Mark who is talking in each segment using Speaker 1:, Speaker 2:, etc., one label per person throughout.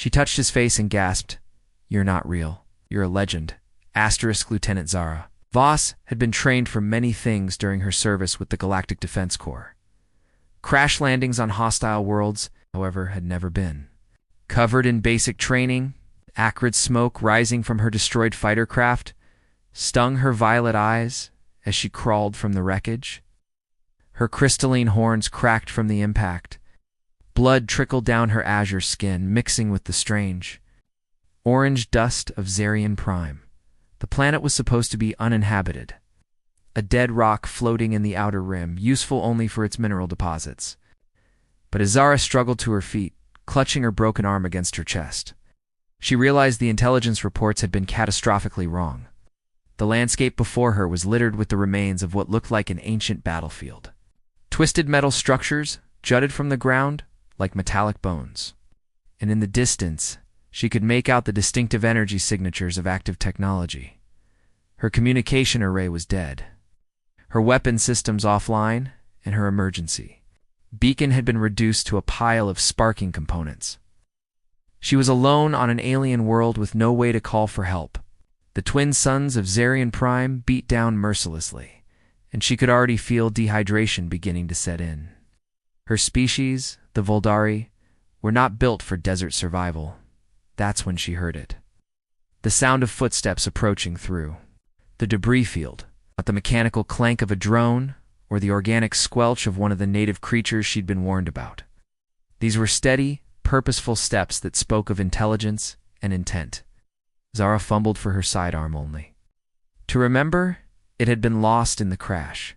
Speaker 1: She touched his face and gasped, "You're not real. You're a legend." Asterisk Lieutenant Zara. Voss had been trained for many things during her service with the Galactic Defense Corps. Crash landings on hostile worlds, however, had never been. Covered in basic training, acrid smoke rising from her destroyed fighter craft stung her violet eyes as she crawled from the wreckage. Her crystalline horns cracked from the impact. Blood trickled down her azure skin, mixing with the strange orange dust of Zarian Prime. The planet was supposed to be uninhabited, a dead rock floating in the outer rim, useful only for its mineral deposits. But as Zara struggled to her feet, clutching her broken arm against her chest, she realized the intelligence reports had been catastrophically wrong. The landscape before her was littered with the remains of what looked like an ancient battlefield. Twisted metal structures jutted from the ground like metallic bones, and in the distance, she could make out the distinctive energy signatures of active technology. Her communication array was dead, her weapon systems offline, and her emergency beacon had been reduced to a pile of sparking components. She was alone on an alien world with no way to call for help. The twin suns of Zarian Prime beat down mercilessly, and she could already feel dehydration beginning to set in. Her species, the Voldari, were not built for desert survival. That's when she heard it. The sound of footsteps approaching through the debris field, not the mechanical clank of a drone or the organic squelch of one of the native creatures she'd been warned about. These were steady, purposeful steps that spoke of intelligence and intent. Zara fumbled for her sidearm only. To remember, it had been lost in the crash.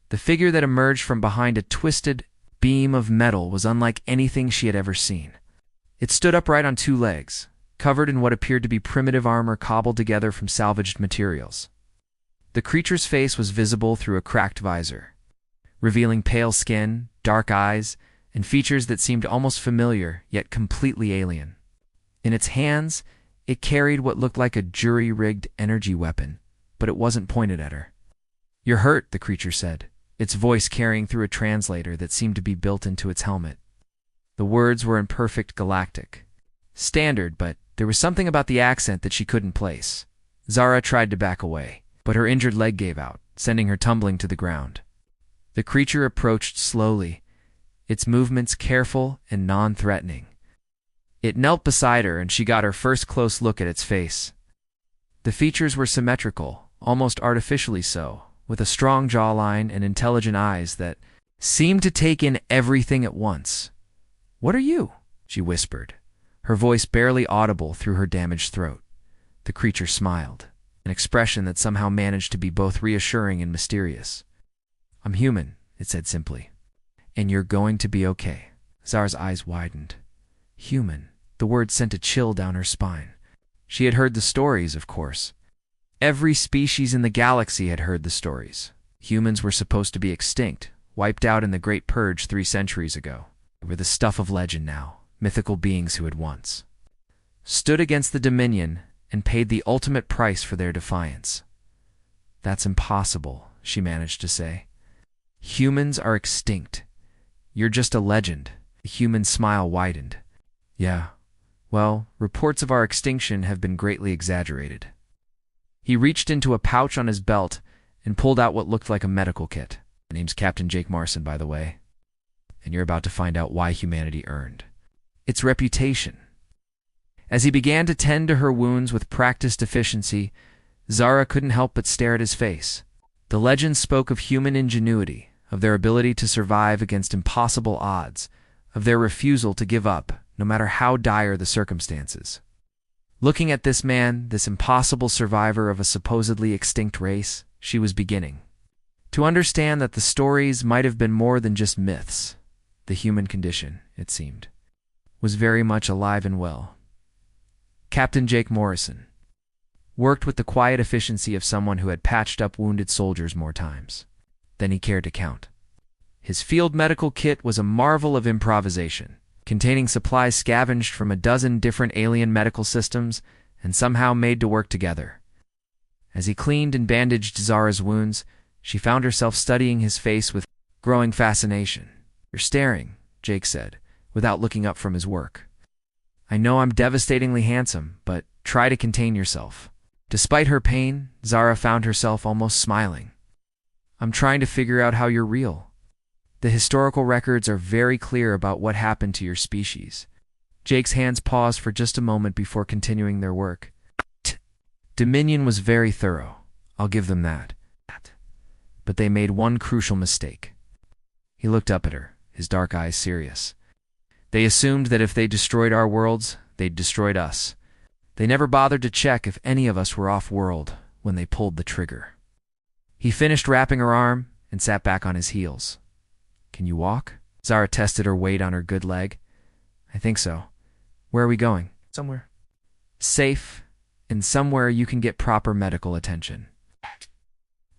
Speaker 1: The figure that emerged from behind a twisted beam of metal was unlike anything she had ever seen. It stood upright on two legs, covered in what appeared to be primitive armor cobbled together from salvaged materials. The creature's face was visible through a cracked visor, revealing pale skin, dark eyes, and features that seemed almost familiar, yet completely alien. In its hands, it carried what looked like a jury-rigged energy weapon, but it wasn't pointed at her. "You're hurt," the creature said, its voice carrying through a translator that seemed to be built into its helmet. The words were in perfect Galactic. Standard, but there was something about the accent that she couldn't place. Zara tried to back away, but her injured leg gave out, sending her tumbling to the ground. The creature approached slowly, its movements careful and non-threatening. It knelt beside her, and she got her first close look at its face. The features were symmetrical, almost artificially so, with a strong jawline and intelligent eyes that seemed to take in everything at once. "What are you?" she whispered, her voice barely audible through her damaged throat. The creature smiled, an expression that somehow managed to be both reassuring and mysterious. "I'm human," it said simply. "And you're going to be okay." Zara's eyes widened. Human. The word sent a chill down her spine. She had heard the stories, of course. Every species in the galaxy had heard the stories. Humans were supposed to be extinct, wiped out in the Great Purge 3 centuries ago. They were the stuff of legend now, mythical beings who had once stood against the Dominion and paid the ultimate price for their defiance. "That's impossible," she managed to say. "Humans are extinct. You're just a legend." The human smile widened. "Yeah. Well, reports of our extinction have been greatly exaggerated." He reached into a pouch on his belt and pulled out what looked like a medical kit. "My name's Captain Jake Marson, by the way, and you're about to find out why humanity earned its reputation." As he began to tend to her wounds with practiced efficiency, Zara couldn't help but stare at his face. The legend spoke of human ingenuity, of their ability to survive against impossible odds, of their refusal to give up, no matter how dire the circumstances. Looking at this man, this impossible survivor of a supposedly extinct race, she was beginning to understand that the stories might have been more than just myths. The human condition, it seemed, was very much alive and well. Captain Jake Morrison worked with the quiet efficiency of someone who had patched up wounded soldiers more times than he cared to count. His field medical kit was a marvel of improvisation, containing supplies scavenged from a dozen different alien medical systems and somehow made to work together. As he cleaned and bandaged Zara's wounds, she found herself studying his face with growing fascination. "You're staring," Jake said, without looking up from his work. I know I'm devastatingly handsome, but try to contain yourself. Despite her pain, Zara found herself almost smiling. I'm trying to figure out how you're real. The historical records are very clear about what happened to your species. Jake's hands paused for just a moment before continuing their work. Dominion was very thorough, I'll give them that. But they made one crucial mistake. He looked up at her, his dark eyes serious. They assumed that if they destroyed our worlds, they'd destroyed us. They never bothered to check if any of us were off-world when they pulled the trigger. He finished wrapping her arm and sat back on his heels. Can you walk? Zara tested her weight on her good leg. I think so. Where are we going? Somewhere. Safe, and somewhere you can get proper medical attention.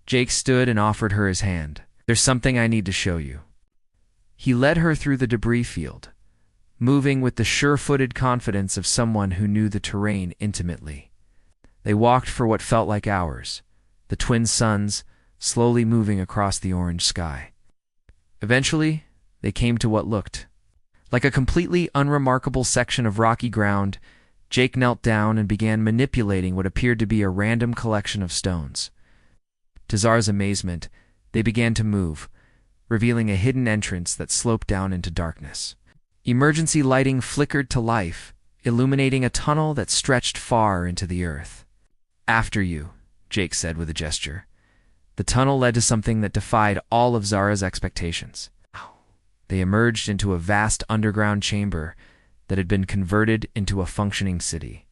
Speaker 1: Jake stood and offered her his hand. There's something I need to show you. He led her through the debris field, moving with the sure-footed confidence of someone who knew the terrain intimately. They walked for what felt like hours, the twin suns slowly moving across the orange sky. Eventually, they came to what looked like a completely unremarkable section of rocky ground. Jake knelt down and began manipulating what appeared to be a random collection of stones. To Zara's amazement, they began to move, revealing a hidden entrance that sloped down into darkness. Emergency lighting flickered to life, illuminating a tunnel that stretched far into the earth. After you, Jake said with a gesture. The tunnel led to something that defied all of Zara's expectations. They emerged into a vast underground chamber that had been converted into a functioning city.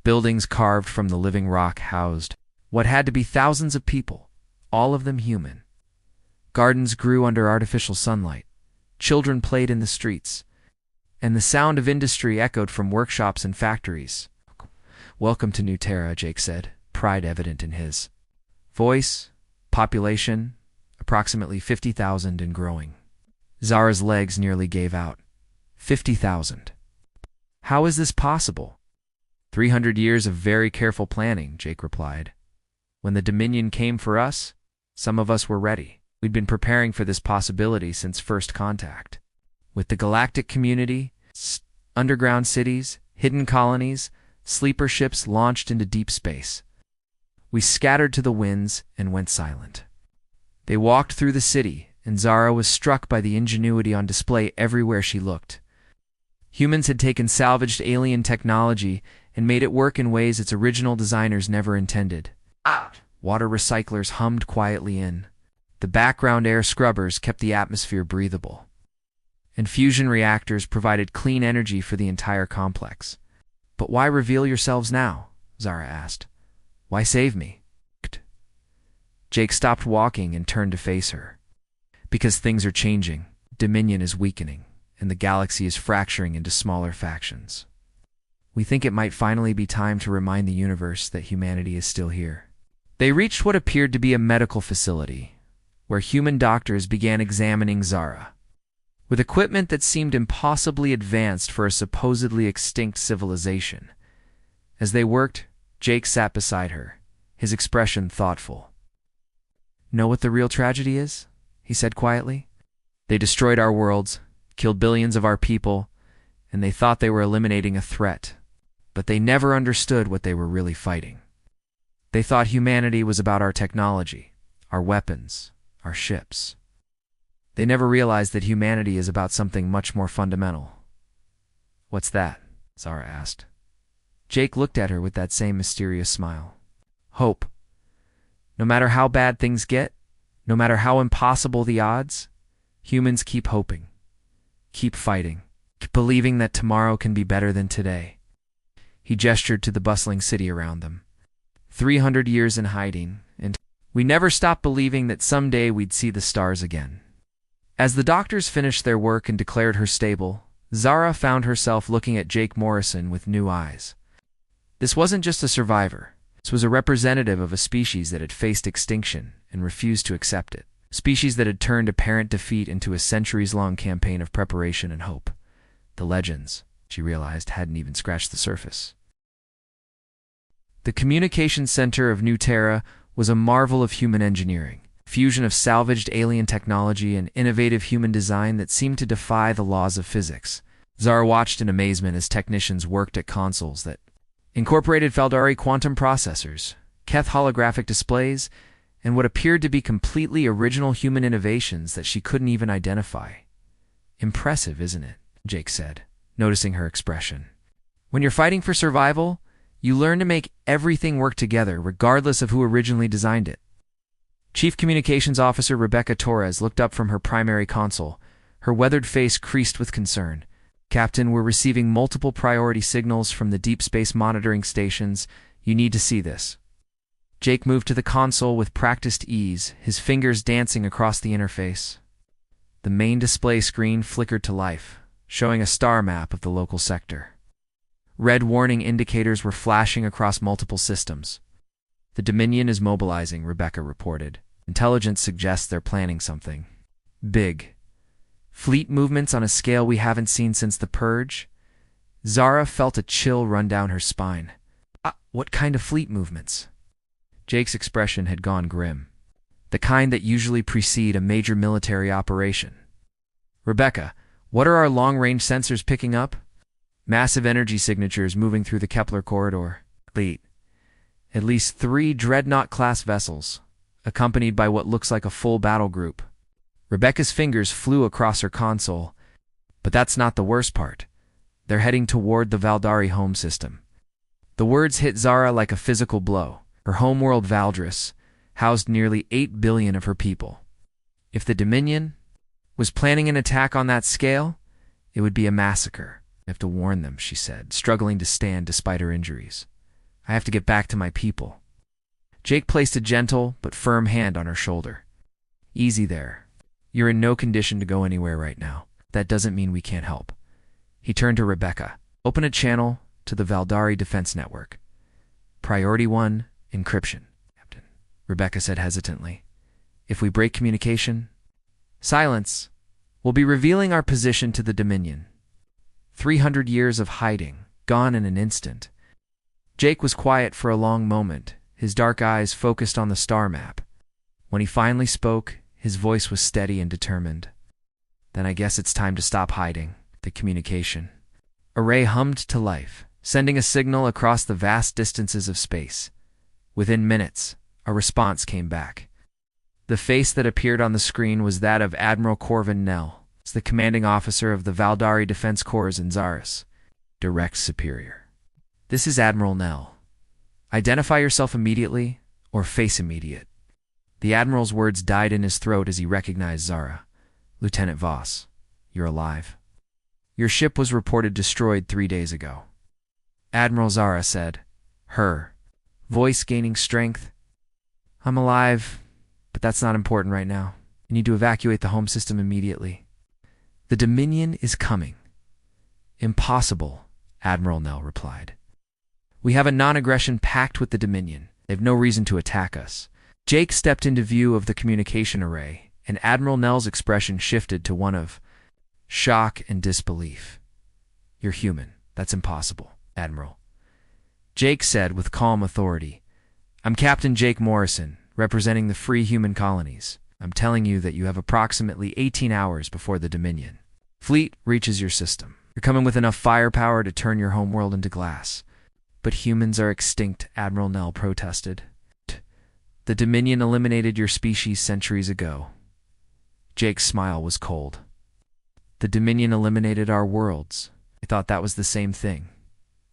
Speaker 1: Buildings carved from the living rock housed what had to be thousands of people, all of them human. Gardens grew under artificial sunlight. Children played in the streets, and the sound of industry echoed from workshops and factories. Welcome to New Terra, Jake said, pride evident in his voice. Population, approximately 50,000 and growing. Zara's legs nearly gave out. 50,000. How is this possible? 300 years of very careful planning, Jake replied. When the Dominion came for us, some of us were ready. We'd been preparing for this possibility since first contact. With the galactic community, underground cities, hidden colonies, sleeper ships launched into deep space. We scattered to the winds and went silent. They walked through the city, and Zara was struck by the ingenuity on display everywhere she looked. Humans had taken salvaged alien technology and made it work in ways its original designers never intended. Water recyclers hummed quietly in. The background air scrubbers kept the atmosphere breathable. And fusion reactors provided clean energy for the entire complex. But why reveal yourselves now? Zara asked. Why save me? Jake stopped walking and turned to face her. Because things are changing, Dominion is weakening, and the galaxy is fracturing into smaller factions. We think it might finally be time to remind the universe that humanity is still here. They reached what appeared to be a medical facility, where human doctors began examining Zara. With equipment that seemed impossibly advanced for a supposedly extinct civilization. As they worked, Jake sat beside her, his expression thoughtful. Know what the real tragedy is? He said quietly. They destroyed our worlds, killed billions of our people, and they thought they were eliminating a threat. But they never understood what they were really fighting. They thought humanity was about our technology, our weapons, our ships. They never realized that humanity is about something much more fundamental. What's that? Zara asked. Jake looked at her with that same mysterious smile. Hope. No matter how bad things get, no matter how impossible the odds, humans keep hoping, keep fighting, keep believing that tomorrow can be better than today. He gestured to the bustling city around them. 300 years in hiding, and we never stopped believing that someday we'd see the stars again. As the doctors finished their work and declared her stable, Zara found herself looking at Jake Morrison with new eyes. This wasn't just a survivor. This was a representative of a species that had faced extinction and refused to accept it. A species that had turned apparent defeat into a centuries-long campaign of preparation and hope. The legends, she realized, hadn't even scratched the surface. The communications center of New Terra was a marvel of human engineering, fusion of salvaged alien technology and innovative human design that seemed to defy the laws of physics. Zara watched in amazement as technicians worked at consoles that incorporated Valdari quantum processors, Keth holographic displays, and what appeared to be completely original human innovations that she couldn't even identify. Impressive, isn't it? Jake said, noticing her expression. When you're fighting for survival, you learn to make everything work together, regardless of who originally designed it. Chief Communications Officer Rebecca Torres looked up from her primary console, her weathered face creased with concern. Captain, we're receiving multiple priority signals from the deep space monitoring stations. You need to see this. Jake moved to the console with practiced ease, his fingers dancing across the interface. The main display screen flickered to life, showing a star map of the local sector. Red warning indicators were flashing across multiple systems. The Dominion is mobilizing, Rebecca reported. Intelligence suggests they're planning something big. Fleet movements on a scale we haven't seen since the Purge. Zara felt a chill run down her spine. What kind of fleet movements? Jake's expression had gone grim. The kind that usually precede a major military operation. Rebecca, what are our long-range sensors picking up? Massive energy signatures moving through the Kepler corridor. Fleet. At least 3 Dreadnought-class vessels, accompanied by what looks like a full battle group. Rebecca's fingers flew across her console. But that's not the worst part. They're heading toward the Valdari home system. The words hit Zara like a physical blow. Her homeworld Valdris housed nearly 8 billion of her people. If the Dominion was planning an attack on that scale, it would be a massacre. I have to warn them, she said, struggling to stand despite her injuries. I have to get back to my people. Jake placed a gentle but firm hand on her shoulder. Easy there. You're in no condition to go anywhere right now. That doesn't mean we can't help. He turned to Rebecca. Open a channel to the Valdari Defense Network. Priority 1, encryption, Captain. Rebecca said hesitantly. If we break communication... Silence. We'll be revealing our position to the Dominion. 300 years of hiding, gone in an instant. Jake was quiet for a long moment, his dark eyes focused on the star map. When he finally spoke, his voice was steady and determined. Then I guess it's time to stop hiding. The communication array hummed to life, sending a signal across the vast distances of space. Within minutes, a response came back. The face that appeared on the screen was that of Admiral Corvin Nell, the commanding officer of the Valdari Defense Corps in Zaris, direct superior. This is Admiral Nell. Identify yourself immediately, or face immediate. The Admiral's words died in his throat as he recognized Zara. Lieutenant Voss, you're alive. Your ship was reported destroyed 3 days ago. Admiral Zara said, her voice gaining strength. I'm alive, but that's not important right now. You need to evacuate the home system immediately. The Dominion is coming. Impossible, Admiral Nell replied. We have a non-aggression pact with the Dominion. They have no reason to attack us. Jake stepped into view of the communication array, and Admiral Nell's expression shifted to one of shock and disbelief. You're human. That's impossible, Admiral. Jake said with calm authority, I'm Captain Jake Morrison, representing the free human colonies. I'm telling you that you have approximately 18 hours before the Dominion fleet reaches your system. You're coming with enough firepower to turn your homeworld into glass. But humans are extinct, Admiral Nell protested. The Dominion eliminated your species centuries ago. Jake's smile was cold. The Dominion eliminated our worlds. I thought that was the same thing.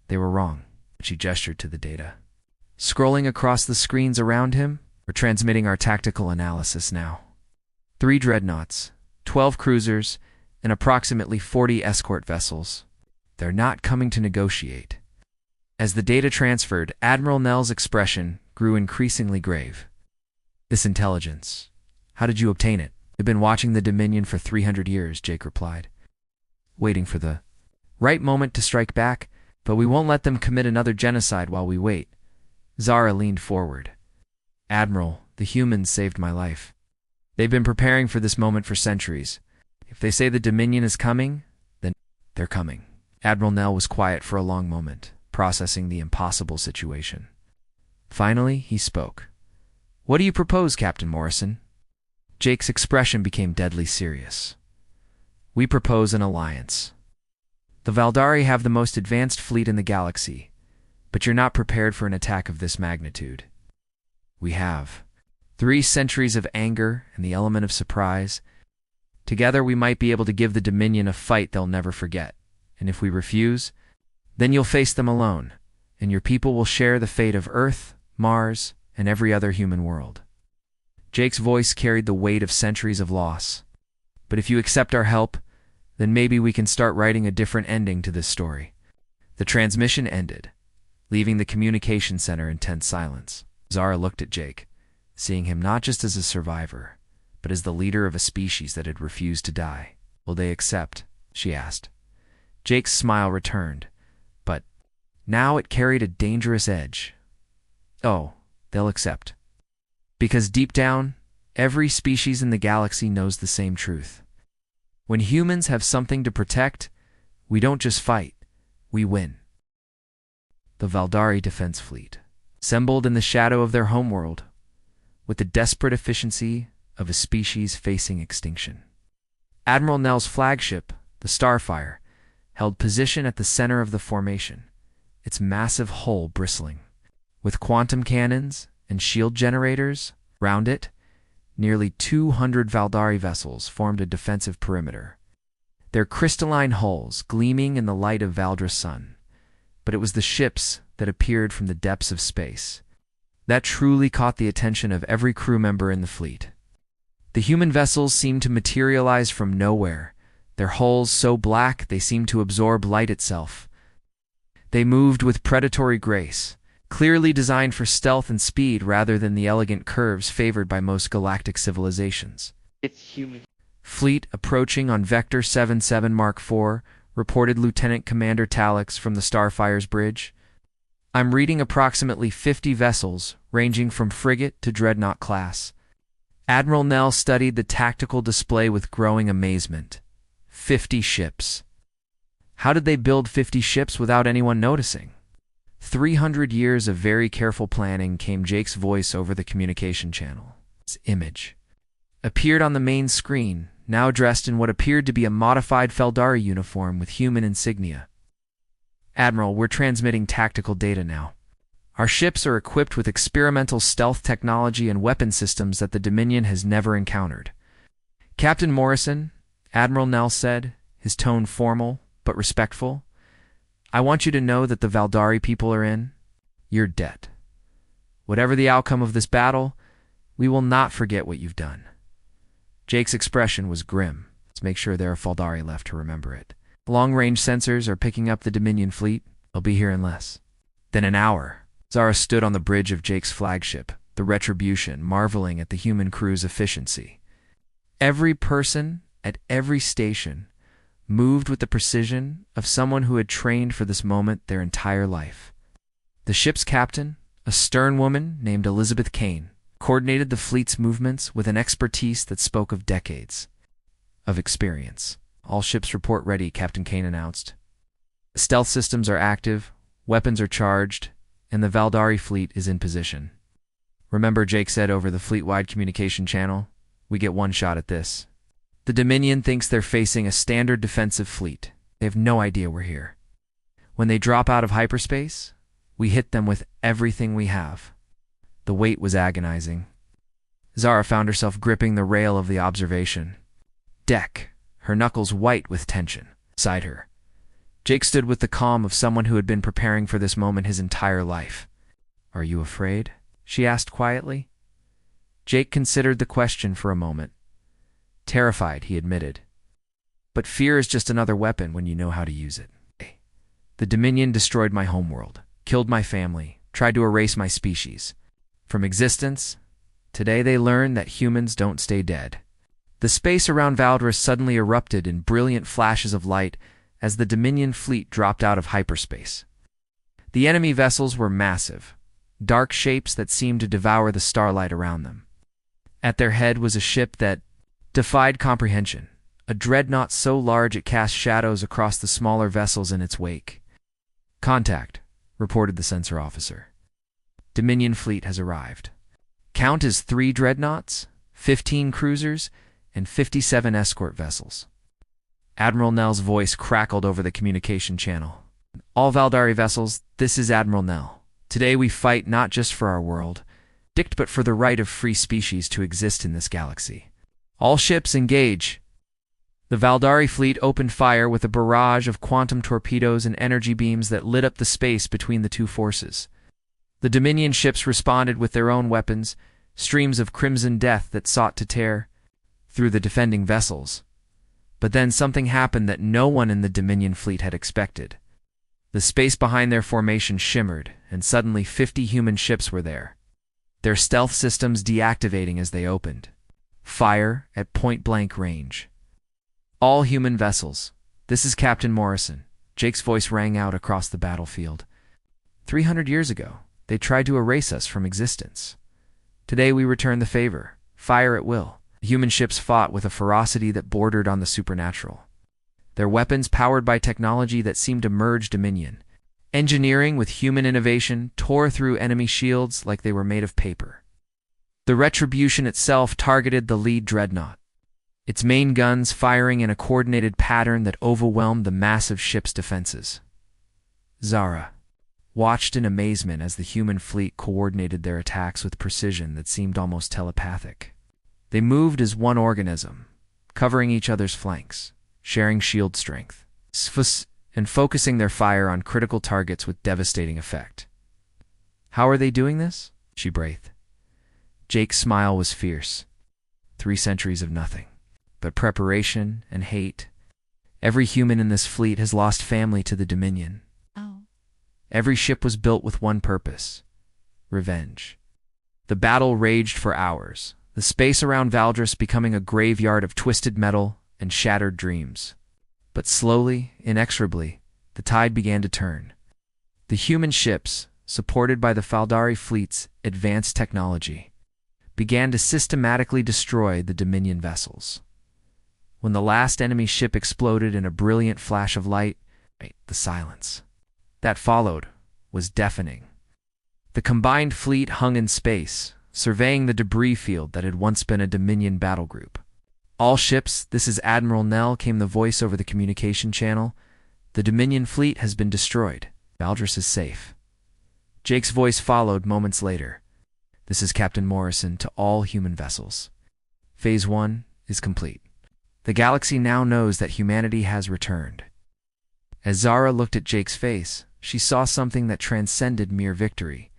Speaker 1: They were wrong. She gestured to the data. Scrolling across the screens around him, we're transmitting our tactical analysis now. 3 dreadnoughts, 12 cruisers, and approximately 40 escort vessels. They're not coming to negotiate. As the data transferred, Admiral Nell's expression grew increasingly grave. This intelligence, how did you obtain it? I've been watching the Dominion for 300 years, Jake replied. Waiting for the right moment to strike back, but we won't let them commit another genocide while we wait. Zara leaned forward. Admiral, the humans saved my life. They've been preparing for this moment for centuries. If they say the Dominion is coming, then they're coming. Admiral Nell was quiet for a long moment, processing the impossible situation. Finally, he spoke. What do you propose, Captain Morrison? Jake's expression became deadly serious. We propose an alliance. The Valdari have the most advanced fleet in the galaxy, but you're not prepared for an attack of this magnitude. We have 3 centuries of anger and the element of surprise. Together we might be able to give the Dominion a fight they'll never forget. And if we refuse, then you'll face them alone, and your people will share the fate of Earth, Mars, and every other human world. Jake's voice carried the weight of centuries of loss. But if you accept our help, then maybe we can start writing a different ending to this story. The transmission ended, leaving the communication center in tense silence. Zara looked at Jake, seeing him not just as a survivor, but as the leader of a species that had refused to die. Will they accept? She asked. Jake's smile returned, but now it carried a dangerous edge. Oh, they'll accept. Because deep down, every species in the galaxy knows the same truth. When humans have something to protect, we don't just fight, we win. The Valdari Defense Fleet, assembled in the shadow of their homeworld, with the desperate efficiency of a species facing extinction. Admiral Nell's flagship, the Starfire, held position at the center of the formation, its massive hull bristling. With quantum cannons and shield generators round it, nearly 200 Valdari vessels formed a defensive perimeter, their crystalline hulls gleaming in the light of Valdra's sun. But it was the ships that appeared from the depths of space that truly caught the attention of every crew member in the fleet. The human vessels seemed to materialize from nowhere, their hulls so black they seemed to absorb light itself. They moved with predatory grace, clearly designed for stealth and speed rather than the elegant curves favored by most galactic civilizations.
Speaker 2: It's human.
Speaker 1: Fleet approaching on Vector 77 Mark IV, reported Lieutenant Commander Talix from the Starfire's bridge. I'm reading approximately 50 vessels, ranging from frigate to dreadnought class. Admiral Nell studied the tactical display with growing amazement. 50 ships. How did they build 50 ships without anyone noticing? 300 years of very careful planning, came Jake's voice over the communication channel. His image appeared on the main screen, now dressed in what appeared to be a modified Valdari uniform with human insignia. Admiral, we're transmitting tactical data now. Our ships are equipped with experimental stealth technology and weapon systems that the Dominion has never encountered. Captain Morrison, Admiral Nell said, his tone formal but respectful, I want you to know that the Valdari people are in your debt. Whatever the outcome of this battle, we will not forget what you've done. Jake's expression was grim. Let's make sure there are Valdari left to remember it. Long-range sensors are picking up the Dominion fleet. They'll be here in less than an hour. Zara stood on the bridge of Jake's flagship, the Retribution, marveling at the human crew's efficiency. Every person at every station moved with the precision of someone who had trained for this moment their entire life. The ship's captain, a stern woman named Elizabeth Kane, coordinated the fleet's movements with an expertise that spoke of decades of experience. All ships report ready, Captain Kane announced. Stealth systems are active, weapons are charged, and the Valdari fleet is in position. Remember, Jake said over the fleet-wide communication channel, we get one shot at this. The Dominion thinks they're facing a standard defensive fleet. They have no idea we're here. When they drop out of hyperspace, we hit them with everything we have. The weight was agonizing. Zara found herself gripping the rail of the observation deck, her knuckles white with tension. Beside her, Jake stood with the calm of someone who had been preparing for this moment his entire life. Are you afraid? She asked quietly. Jake considered the question for a moment. Terrified, he admitted. But fear is just another weapon when you know how to use it. The Dominion destroyed my homeworld, killed my family, tried to erase my species from existence. Today they learn that humans don't stay dead. The space around Valdra suddenly erupted in brilliant flashes of light as the Dominion fleet dropped out of hyperspace. The enemy vessels were massive, dark shapes that seemed to devour the starlight around them. At their head was a ship that defied comprehension, a dreadnought so large it cast shadows across the smaller vessels in its wake. Contact, reported the sensor officer. Dominion fleet has arrived. Count as 3 dreadnoughts, 15 cruisers, and 57 escort vessels. Admiral Nell's voice crackled over the communication channel. All Valdari vessels, this is Admiral Nell. Today we fight not just for our world, but for the right of free species to exist in this galaxy. All ships engage. The Valdari fleet opened fire with a barrage of quantum torpedoes and energy beams that lit up the space between the two forces. The Dominion ships responded with their own weapons, streams of crimson death that sought to tear through the defending vessels. But then something happened that no one in the Dominion fleet had expected. The space behind their formation shimmered, and suddenly 50 human ships were there, their stealth systems deactivating as they opened fire at point-blank range. All human vessels, this is Captain Morrison. Jake's voice rang out across the battlefield. 300 years ago, they tried to erase us from existence. Today we return the favor, fire at will. The human ships fought with a ferocity that bordered on the supernatural. Their weapons powered by technology that seemed to merge Dominion. Engineering with human innovation tore through enemy shields like they were made of paper. The Retribution itself targeted the lead dreadnought, its main guns firing in a coordinated pattern that overwhelmed the massive ship's defenses. Zara watched in amazement as the human fleet coordinated their attacks with precision that seemed almost telepathic. They moved as one organism, covering each other's flanks, sharing shield strength, and focusing their fire on critical targets with devastating effect. How are they doing this? She breathed. Jake's smile was fierce. 3 centuries of nothing but preparation and hate. Every human in this fleet has lost family to the Dominion. Every ship was built with one purpose: revenge. The battle raged for hours, the space around Valdris becoming a graveyard of twisted metal and shattered dreams. But slowly, inexorably, the tide began to turn. The human ships, supported by the Valdari fleet's advanced technology, began to systematically destroy the Dominion vessels. When the last enemy ship exploded in a brilliant flash of light, the silence that followed was deafening. The combined fleet hung in space, surveying the debris field that had once been a Dominion battle group. All ships, this is Admiral Nell, came the voice over the communication channel. The Dominion fleet has been destroyed. Valdris is safe. Jake's voice followed moments later. This is Captain Morrison to all human vessels. Phase 1 is complete. The galaxy now knows that humanity has returned. As Zara looked at Jake's face, she saw something that transcended mere victory.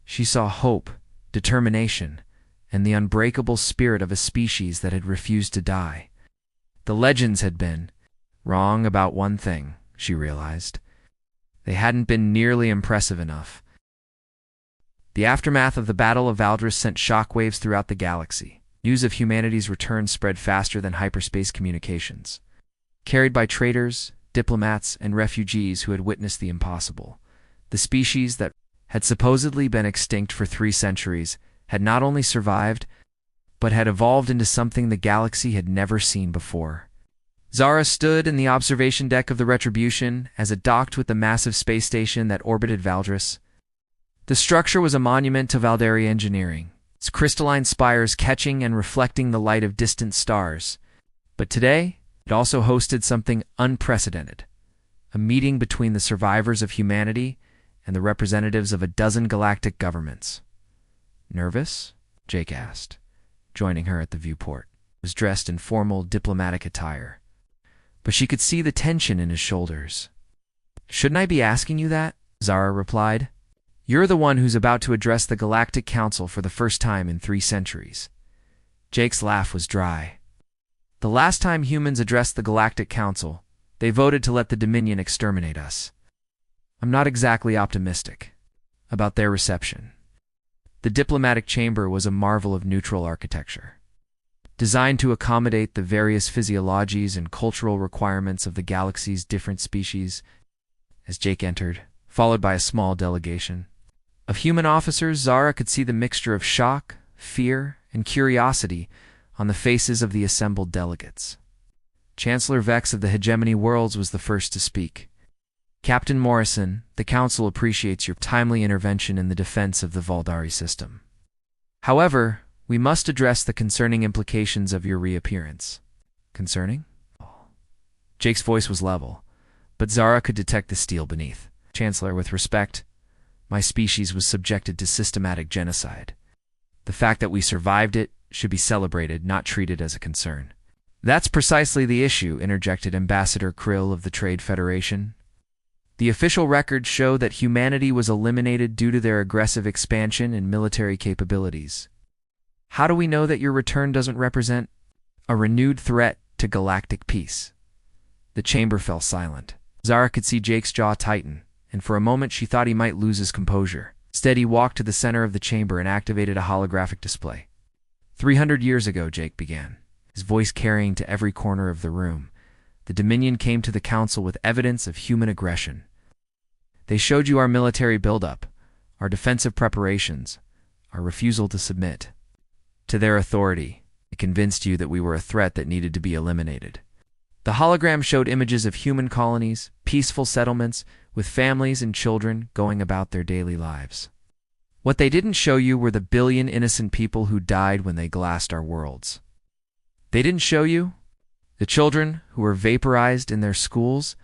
Speaker 1: She saw hope, determination, and the unbreakable spirit of a species that had refused to die. The legends had been wrong about one thing, she realized. They hadn't been nearly impressive enough. The aftermath of the Battle of Valdris sent shockwaves throughout the galaxy. News of humanity's return spread faster than hyperspace communications. Carried by traders, diplomats, and refugees who had witnessed the impossible, the species that had supposedly been extinct for 3 centuries had not only survived, but had evolved into something the galaxy had never seen before. Zara stood in the observation deck of the Retribution as it docked with the massive space station that orbited Valdris. The structure was a monument to Valdari engineering, its crystalline spires catching and reflecting the light of distant stars. But today, it also hosted something unprecedented: a meeting between the survivors of humanity and the representatives of a dozen galactic governments. Nervous? Jake asked, joining her at the viewport. He was dressed in formal diplomatic attire, but she could see the tension in his shoulders. Shouldn't I be asking you that? Zara replied. You're the one who's about to address the Galactic Council for the first time in 3 centuries. Jake's laugh was dry. The last time humans addressed the Galactic Council, they voted to let the Dominion exterminate us. I'm not exactly optimistic about their reception. The diplomatic chamber was a marvel of neutral architecture, designed to accommodate the various physiologies and cultural requirements of the galaxy's different species. As Jake entered, followed by a small delegation of human officers, Zara could see the mixture of shock, fear, and curiosity on the faces of the assembled delegates. Chancellor Vex of the Hegemony Worlds was the first to speak. Captain Morrison, the Council appreciates your timely intervention in the defense of the Valdari system. However, we must address the concerning implications of your reappearance. Concerning? Jake's voice was level, but Zara could detect the steel beneath. Chancellor, with respect, my species was subjected to systematic genocide. The fact that we survived it should be celebrated, not treated as a concern. That's precisely the issue, interjected Ambassador Krill of the Trade Federation. The official records show that humanity was eliminated due to their aggressive expansion and military capabilities. How do we know that your return doesn't represent a renewed threat to galactic peace? The chamber fell silent. Zara could see Jake's jaw tighten, and for a moment she thought he might lose his composure. Instead, he walked to the center of the chamber and activated a holographic display. 300 years ago, Jake began, his voice carrying to every corner of the room. The Dominion came to the Council with evidence of human aggression. They showed you our military buildup, our defensive preparations, our refusal to submit to their authority. It convinced you that we were a threat that needed to be eliminated. The hologram showed images of human colonies, peaceful settlements, with families and children going about their daily lives. What they didn't show you were the billion innocent people who died when they glassed our worlds. They didn't show you the children who were vaporized in their schools,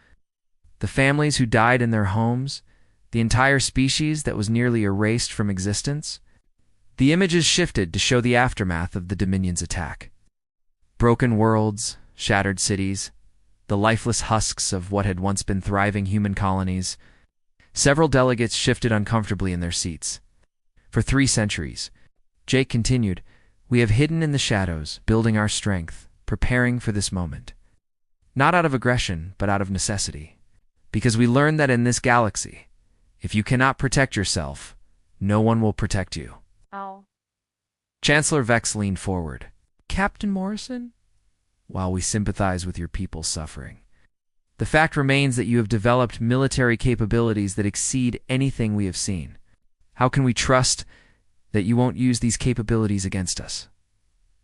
Speaker 1: the families who died in their homes, the entire species that was nearly erased from existence. The images shifted to show the aftermath of the Dominion's attack. Broken worlds, shattered cities, the lifeless husks of what had once been thriving human colonies. Several delegates shifted uncomfortably in their seats. For 3 centuries, Jake continued, we have hidden in the shadows, building our strength, preparing for this moment. Not out of aggression, but out of necessity. Because we learned that in this galaxy, if you cannot protect yourself, no one will protect you.
Speaker 2: Oh.
Speaker 1: Chancellor Vex leaned forward. Captain Morrison? While we sympathize with your people's suffering, the fact remains that you have developed military capabilities that exceed anything we have seen. How can we trust that you won't use these capabilities against us?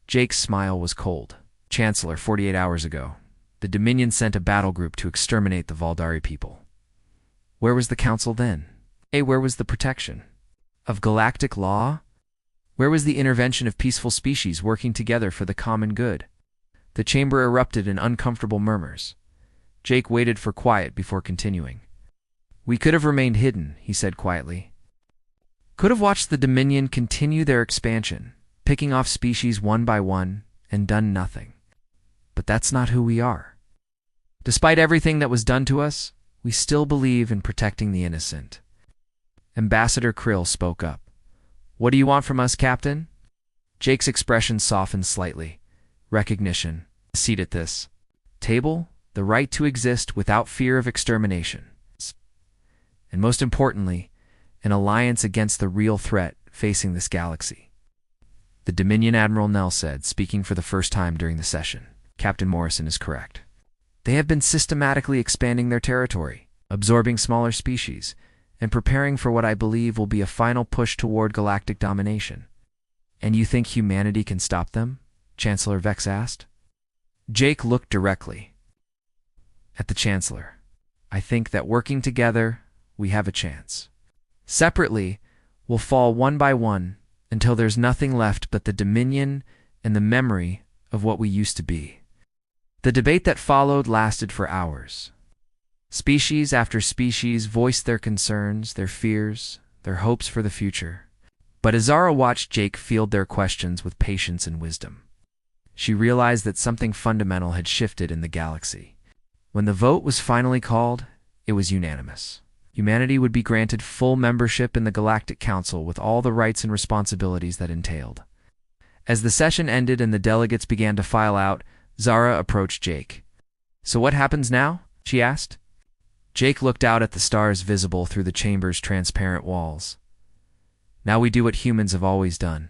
Speaker 1: Jake's smile was cold. Chancellor, 48 hours ago, the Dominion sent a battle group to exterminate the Valdari people. Where was the Council then? Where was the protection of galactic law? Where was the intervention of peaceful species working together for the common good? The chamber erupted in uncomfortable murmurs. Jake waited for quiet before continuing. We could have remained hidden, he said quietly. Could have watched the Dominion continue their expansion, picking off species one by one, and done nothing. But that's not who we are. Despite everything that was done to us, we still believe in protecting the innocent. Ambassador Krill spoke up. What do you want from us, Captain? Jake's expression softened slightly. Recognition, a seat at this table, the right to exist without fear of extermination. And most importantly, an alliance against the real threat facing this galaxy. The Dominion Admiral Nell said, speaking for the first time during the session. Captain Morrison is correct. They have been systematically expanding their territory, absorbing smaller species, and preparing for what I believe will be a final push toward galactic domination. And you think humanity can stop them? Chancellor Vex asked. Jake looked directly at the Chancellor. I think that working together, we have a chance. Separately, we'll fall one by one until there's nothing left but the Dominion and the memory of what we used to be. The debate that followed lasted for hours. Species after species voiced their concerns, their fears, their hopes for the future. But Azara watched Jake field their questions with patience and wisdom. She realized that something fundamental had shifted in the galaxy. When the vote was finally called, it was unanimous. Humanity would be granted full membership in the Galactic Council with all the rights and responsibilities that entailed. As the session ended and the delegates began to file out, Zara approached Jake. So what happens now? She asked. Jake looked out at the stars visible through the chamber's transparent walls. Now we do what humans have always done.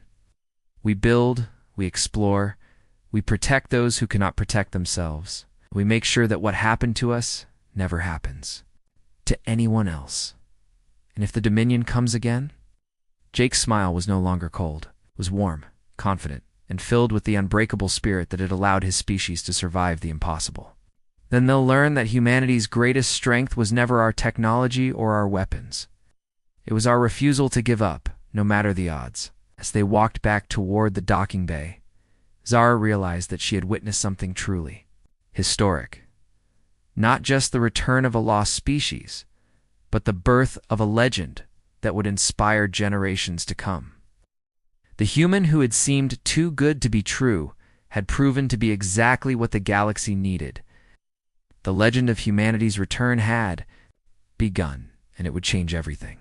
Speaker 1: We build, we explore, we protect those who cannot protect themselves. We make sure that what happened to us never happens to anyone else. And if the Dominion comes again? Jake's smile was no longer cold. It was warm, confident, and filled with the unbreakable spirit that had allowed his species to survive the impossible. Then they'll learn that humanity's greatest strength was never our technology or our weapons. It was our refusal to give up, no matter the odds. As they walked back toward the docking bay, Zara realized that she had witnessed something truly historic. Not just the return of a lost species, but the birth of a legend that would inspire generations to come. The human who had seemed too good to be true had proven to be exactly what the galaxy needed. The legend of humanity's return had begun, and it would change everything.